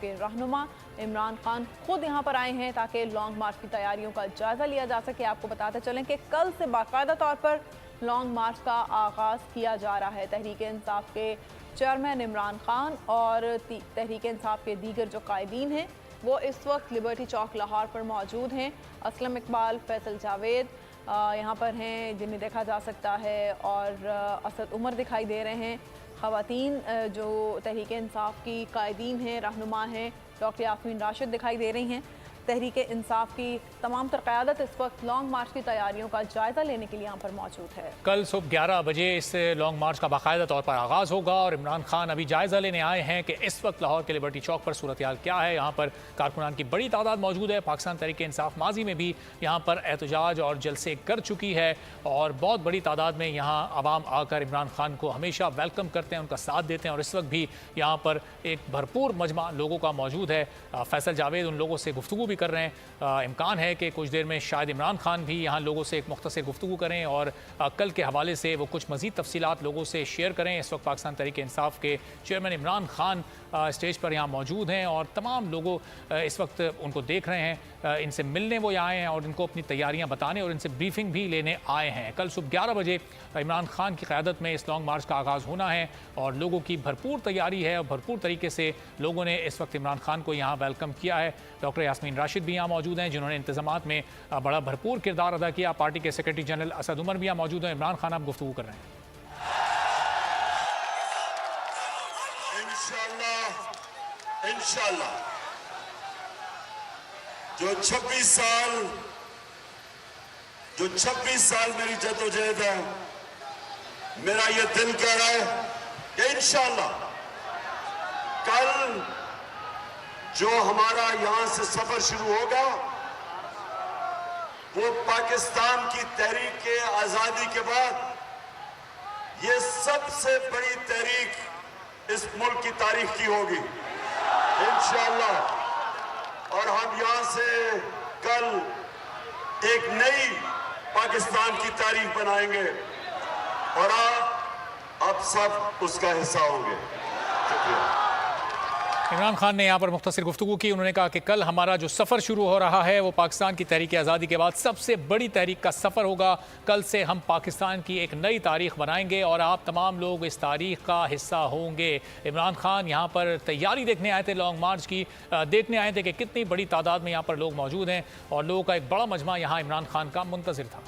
के रहनुमा इमरान खान खुद यहाँ पर आए हैं ताकि लॉन्ग मार्च की तैयारियों का जायजा लिया जा सके। आपको बताते चलें कि कल से बाकायदा तौर पर लॉन्ग मार्च का आगाज़ किया जा रहा है। तहरीक इंसाफ के चेयरमैन इमरान खान और तहरीक इंसाफ के दीगर जो कायदीन हैं वो इस वक्त लिबर्टी चौक लाहौर पर मौजूद हैं। असलम इकबाल, फैसल जावेद यहाँ पर हैं जिन्हें देखा जा सकता है, और असद उमर दिखाई दे रहे हैं। ख़वातीन जो तहरीक इंसाफ की कायदीन हैं, रहनुमा हैं, डॉक्टर यास्मीन राशिद दिखाई दे रही हैं। तहरीक इंसाफ की तमाम तर क़यादत इस वक्त लॉन्ग मार्च की तैयारियों का जायज़ा लेने के लिए यहाँ पर मौजूद है। कल सुबह 11 बजे इस लॉन्ग मार्च का बाकायदा तौर पर आगाज़ होगा और इमरान खान अभी जायज़ा लेने आए हैं कि इस वक्त लाहौर के लिबर्टी चौक पर सूरत हाल क्या है। यहाँ पर कारकुनान की बड़ी तादाद मौजूद है। पाकिस्तान तहरीक इंसाफ माजी में भी यहाँ पर एहतजाज और जलसे कर चुकी है और बहुत बड़ी तादाद में यहाँ आवाम आकर इमरान खान को हमेशा वेलकम करते हैं, उनका साथ देते हैं। और इस वक्त भी यहाँ पर एक भरपूर मजमा लोगों का मौजूद है। फैसल जावेद उन लोगों से गुफ्तगू भी कर रहे हैं। इम्कान है कि कुछ देर में शायद इमरान खान भी यहाँ लोगों से एक मुख्तसर गुफ्तगू करें और कल के हवाले से वो कुछ मज़ीद तफसीलात लोगों से शेयर करें। इस वक्त पाकिस्तान तहरीक इंसाफ के चेयरमैन इमरान खान स्टेज पर यहाँ मौजूद हैं और तमाम लोगों इस वक्त उनको देख रहे हैं। इनसे मिलने वो आए हैं और इनको अपनी तैयारियाँ बताने और इनसे ब्रीफिंग भी लेने आए हैं। कल सुबह 11 बजे इमरान खान की क़यादत में इस लॉन्ग मार्च का आगाज़ होना है और लोगों की भरपूर तैयारी है और भरपूर तरीके से लोगों ने इस वक्त इमरान खान को यहाँ वेलकम किया है। डॉक्टर यास्मीन राशिद भी यहाँ मौजूद हैं जिन्होंने इंतज़ामात में बड़ा भरपूर किरदार अदा किया। पार्टी के सेक्रेटरी जनरल असद उमर भी यहाँ मौजूद हैं। इमरान खान आप गुफ्तगू कर रहे हैं। इंशाअल्लाह जो 26 साल मेरी जद्दोजहद है, मेरा ये दिल कह रहा है कि इंशाअल्लाह कल जो हमारा यहां से सफर शुरू होगा वो पाकिस्तान की तहरीक के आजादी के बाद ये सबसे बड़ी तहरीक इस मुल्क की तारीख की होगी इंशाअल्लाह। और हम यहां से कल एक नई पाकिस्तान की तारीख बनाएंगे और आप सब उसका हिस्सा होंगे। शुक्रिया। इमरान खान ने यहाँ पर मुख्तसर गुफ्तगू की। उन्होंने कहा कि कल हमारा जो सफ़र शुरू हो रहा है वो पाकिस्तान की तहरीक आज़ादी के बाद सबसे बड़ी तहरीक का सफ़र होगा। कल से हम पाकिस्तान की एक नई तारीख बनाएंगे और आप तमाम लोग इस तारीख का हिस्सा होंगे। इमरान खान यहाँ पर तैयारी देखने आए थे, लॉन्ग मार्च की देखने आए थे कि कितनी बड़ी तादाद में यहाँ पर लोग मौजूद हैं और लोगों का एक बड़ा मजमा यहाँ इमरान खान का मुंतज़िर था।